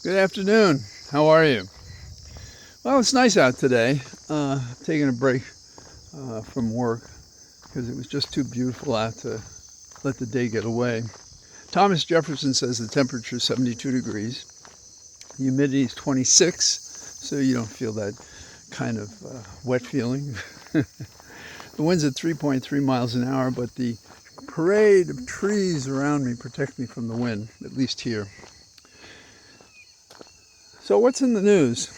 Good afternoon. How are you? Well, it's nice out today. Taking a break from work because it was just too beautiful out to let the day get away. Thomas Jefferson says the temperature is 72 degrees. The humidity is 26, so you don't feel that kind of wet feeling. The wind's at 3.3 miles an hour, but the parade of trees around me protect me from the wind, at least here. So what's in the news?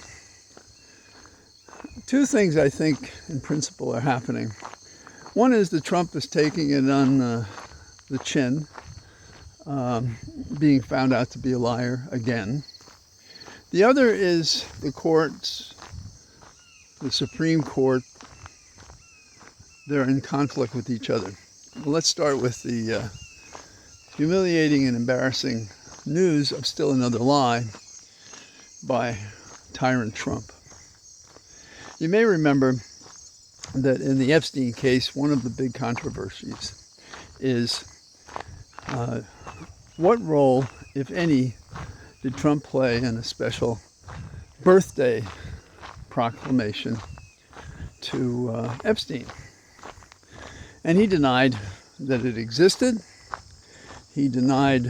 Two things I think in principle are happening. One is that Trump is taking it on the chin, being found out to be a liar again. The other is the courts, the Supreme Court, they're in conflict with each other. Well, let's start with the humiliating and embarrassing news of still another lie by tyrant Trump. You may remember that in the Epstein case, one of the big controversies is what role, if any, did Trump play in a special birthday proclamation to Epstein? And he denied that it existed. He denied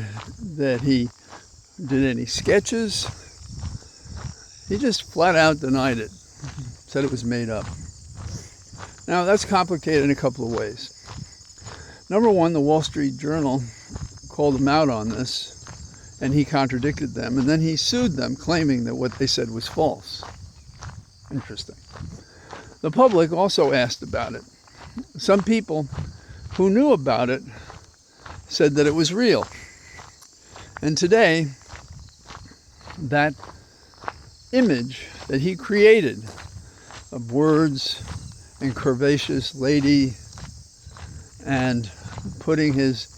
that he did any sketches. He just flat out denied it, said it was made up. Now, that's complicated in a couple of ways. Number one, the Wall Street Journal called him out on this, and he contradicted them, and then he sued them, claiming that what they said was false. Interesting. The public also asked about it. Some people who knew about it said that it was real. And today, that image that he created of words and curvaceous lady and putting his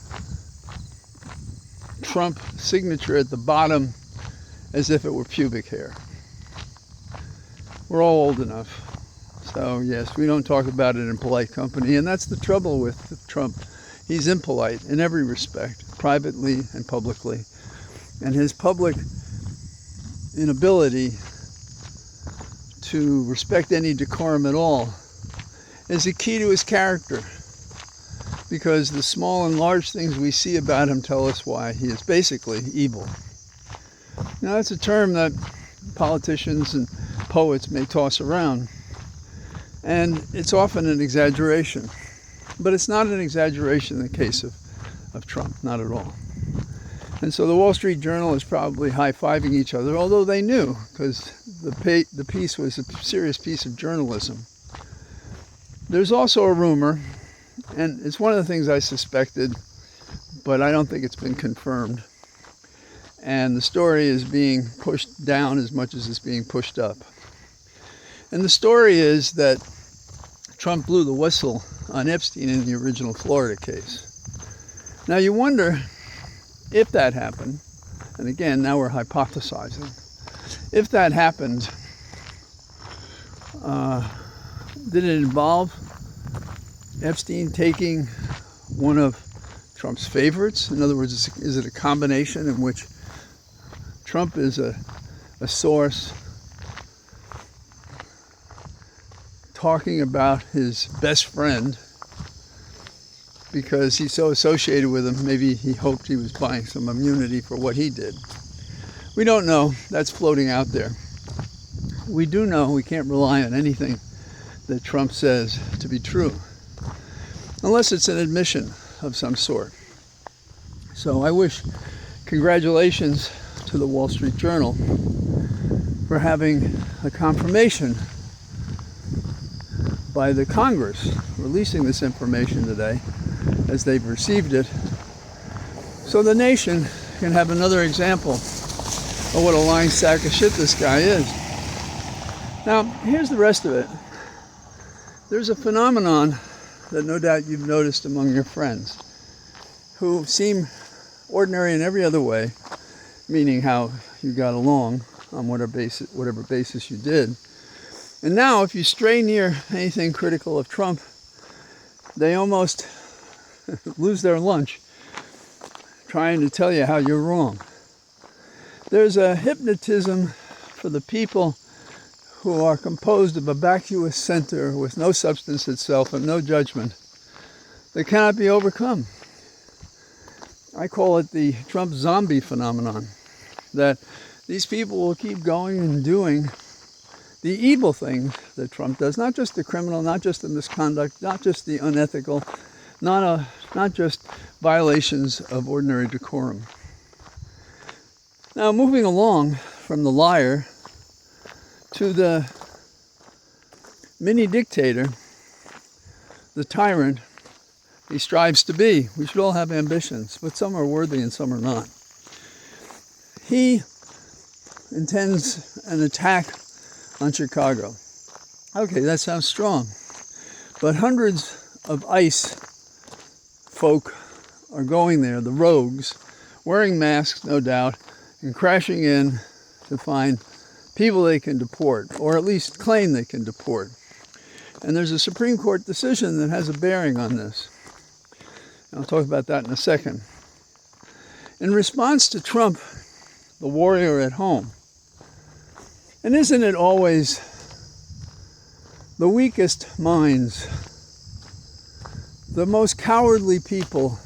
Trump signature at the bottom as if it were pubic hair. We're all old enough. So yes, we don't talk about it in polite company, and that's the trouble with Trump. He's impolite in every respect, privately and publicly. And his public inability to respect any decorum at all is a key to his character, because the small and large things we see about him tell us why he is basically evil. Now, that's a term that politicians and poets may toss around, and it's often an exaggeration, but it's not an exaggeration in the case of Trump, not at all. And so the Wall Street Journal is probably high-fiving each other, although they knew, because the piece was a serious piece of journalism. There's also a rumor, and it's one of the things I suspected, but I don't think it's been confirmed. And the story is being pushed down as much as it's being pushed up. And the story is that Trump blew the whistle on Epstein in the original Florida case. Now you wonder, if that happened, and again, now we're hypothesizing, if that happened, did it involve Epstein taking one of Trump's favorites? In other words, is it a combination in which Trump is a source talking about his best friend because he's so associated with him? Maybe he hoped he was buying some immunity for what he did. We don't know. That's floating out there. We do know we can't rely on anything that Trump says to be true, unless it's an admission of some sort. So I wish congratulations to the Wall Street Journal for having a confirmation by the Congress releasing this information today as they've received it, so the nation can have another example of what a lying sack of shit this guy is. Now, here's the rest of it. There's a phenomenon that no doubt you've noticed among your friends who seem ordinary in every other way, meaning how you got along on whatever basis you did. And now, if you stray near anything critical of Trump, they almost lose their lunch trying to tell you how you're wrong. There's a hypnotism for the people who are composed of a vacuous center with no substance itself and no judgment that cannot be overcome. I call it the Trump zombie phenomenon, that these people will keep going and doing the evil things that Trump does, not just the criminal, not just the misconduct, not just the unethical, not just violations of ordinary decorum. Now, moving along from the liar to the mini dictator, the tyrant he strives to be. We should all have ambitions, but some are worthy and some are not. He intends an attack on Chicago. Okay, that sounds strong. But hundreds of ICE folk are going there, the rogues, wearing masks, no doubt, and crashing in to find people they can deport, or at least claim they can deport. And there's a Supreme Court decision that has a bearing on this. I'll talk about that in a second. In response to Trump, the warrior at home, and isn't it always the weakest minds, the most cowardly people,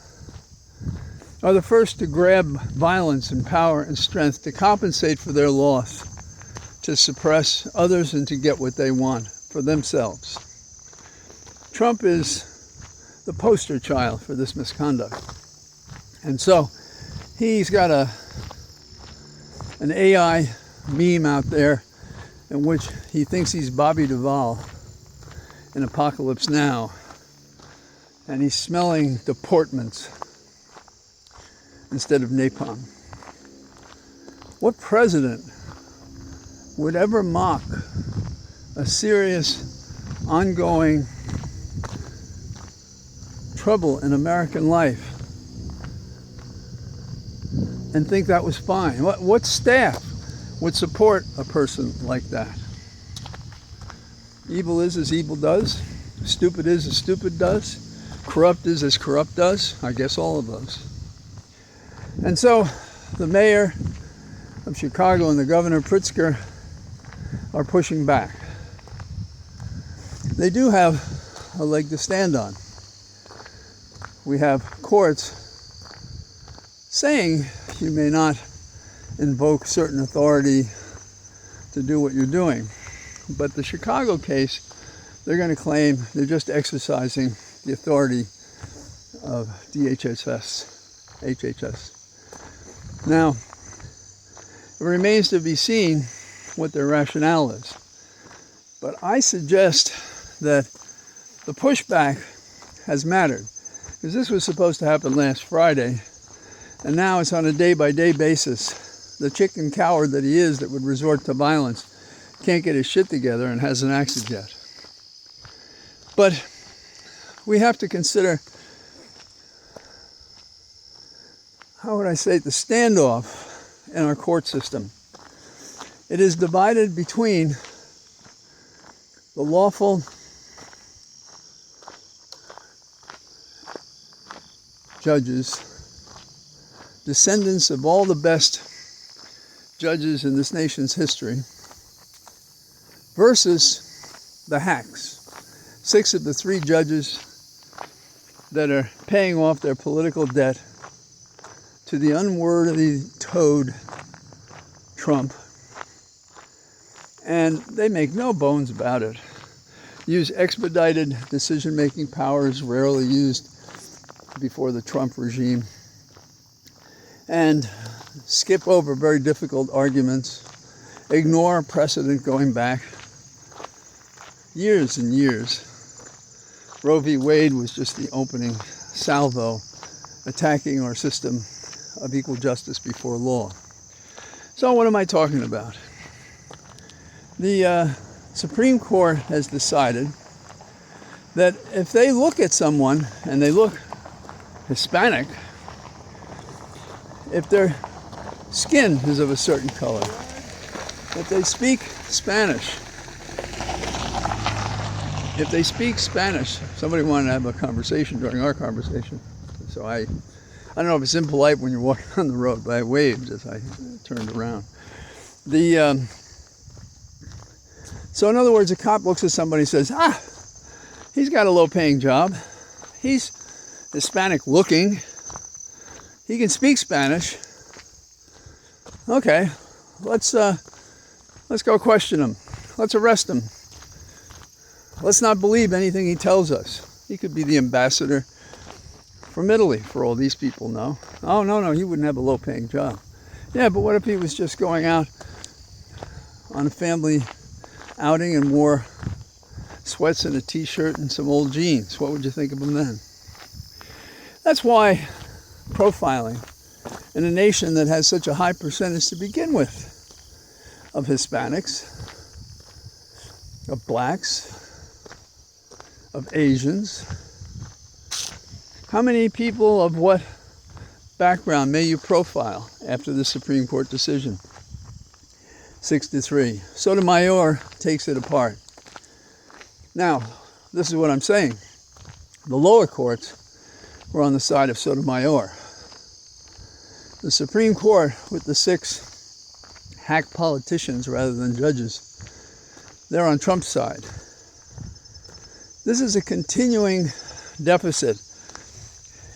are the first to grab violence and power and strength to compensate for their loss, to suppress others and to get what they want for themselves. Trump is the poster child for this misconduct. And so he's got an AI meme out there in which he thinks he's Bobby Duvall in Apocalypse Now. And he's smelling deportments instead of napalm. What president would ever mock a serious, ongoing trouble in American life and think that was fine? What staff would support a person like that? Evil is as evil does. Stupid is as stupid does. Corrupt is as corrupt does. I guess all of those. And so the mayor of Chicago and the governor, Pritzker, are pushing back. They do have a leg to stand on. We have courts saying you may not invoke certain authority to do what you're doing. But the Chicago case, they're going to claim they're just exercising the authority of HHS. Now, it remains to be seen what their rationale is. But I suggest that the pushback has mattered, because this was supposed to happen last Friday, and now it's on a day-by-day basis. The chicken coward that he is that would resort to violence can't get his shit together and hasn't acted yet. But we have to consider, how would I say it, the standoff in our court system. It is divided between the lawful judges, descendants of all the best judges in this nation's history, versus the hacks. 6 of the 3 judges that are paying off their political debt to the unworthy toad Trump. And they make no bones about it. Use expedited decision-making powers rarely used before the Trump regime. And skip over very difficult arguments. Ignore precedent going back years and years. Roe v. Wade was just the opening salvo attacking our system of equal justice before law. So what am I talking about? The Supreme Court has decided that if they look at someone and they look Hispanic, if their skin is of a certain color, if they speak Spanish, somebody wanted to have a conversation during our conversation, so I I don't know if it's impolite when you're walking on the road, but I waved as I turned around. So in other words, a cop looks at somebody and says, he's got a low-paying job. He's Hispanic looking. He can speak Spanish. Okay, let's go question him. Let's arrest him. Let's not believe anything he tells us. He could be the ambassador from Italy, for all these people know. Oh, no, he wouldn't have a low-paying job. Yeah, but what if he was just going out on a family outing and wore sweats and a t-shirt and some old jeans? What would you think of him then? That's why profiling in a nation that has such a high percentage to begin with of Hispanics, of blacks, of Asians. How many people of what background may you profile after the Supreme Court decision? 6-3. Sotomayor takes it apart. Now, this is what I'm saying. The lower courts were on the side of Sotomayor. The Supreme Court, with the 6 hack politicians rather than judges, they're on Trump's side. This is a continuing deficit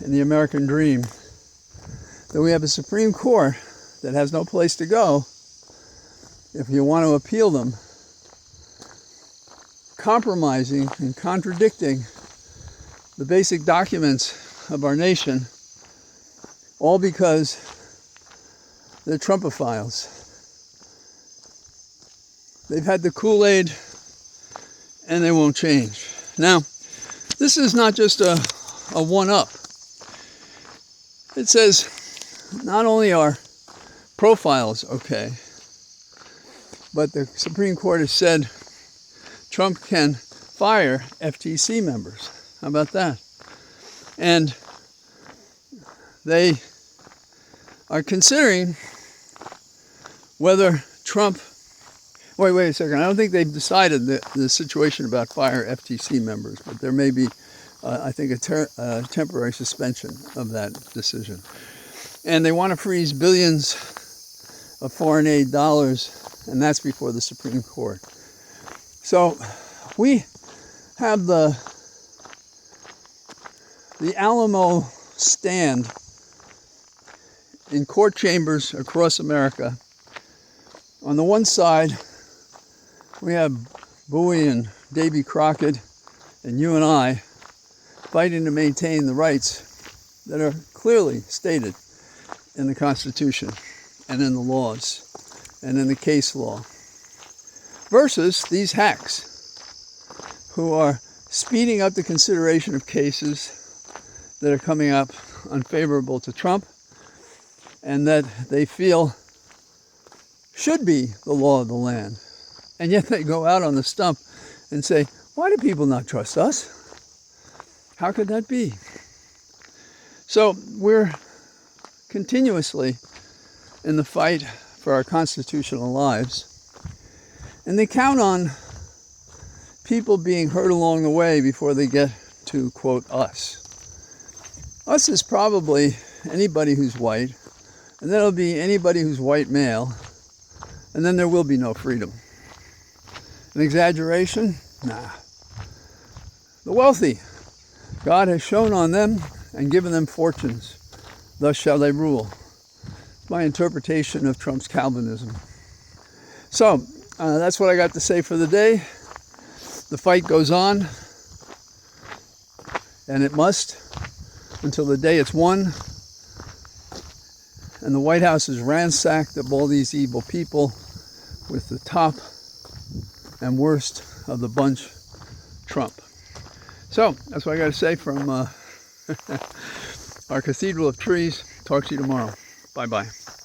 in the American dream, that we have a Supreme Court that has no place to go if you want to appeal them, compromising and contradicting the basic documents of our nation, all because they're Trumpophiles. They've had the Kool-Aid and they won't change. Now, this is not just a one-up. It says not only are profiles okay, but the Supreme Court has said Trump can fire FTC members. How about that? And they are considering whether Trump... Wait a second. I don't think they've decided the situation about fire FTC members, but there may be, I think, a temporary suspension of that decision. And they want to freeze billions of foreign aid dollars, and that's before the Supreme Court. So we have the Alamo stand in court chambers across America. On the one side, we have Bowie and Davy Crockett and you and I fighting to maintain the rights that are clearly stated in the Constitution and in the laws and in the case law, versus these hacks who are speeding up the consideration of cases that are coming up unfavorable to Trump and that they feel should be the law of the land. And yet they go out on the stump and say, why do people not trust us? How could that be? So we're continuously in the fight for our constitutional lives. And they count on people being hurt along the way before they get to, quote, us. Us is probably anybody who's white, and then it'll be anybody who's white male, and then there will be no freedom. An exaggeration? Nah. The wealthy. God has shone on them and given them fortunes. Thus shall they rule. My interpretation of Trump's Calvinism. So, that's what I got to say for the day. The fight goes on, and it must, until the day it's won, and the White House is ransacked of all these evil people, with the top and worst of the bunch, Trump. So, that's what I got to say from our Cathedral of Trees. Talk to you tomorrow. Bye-bye.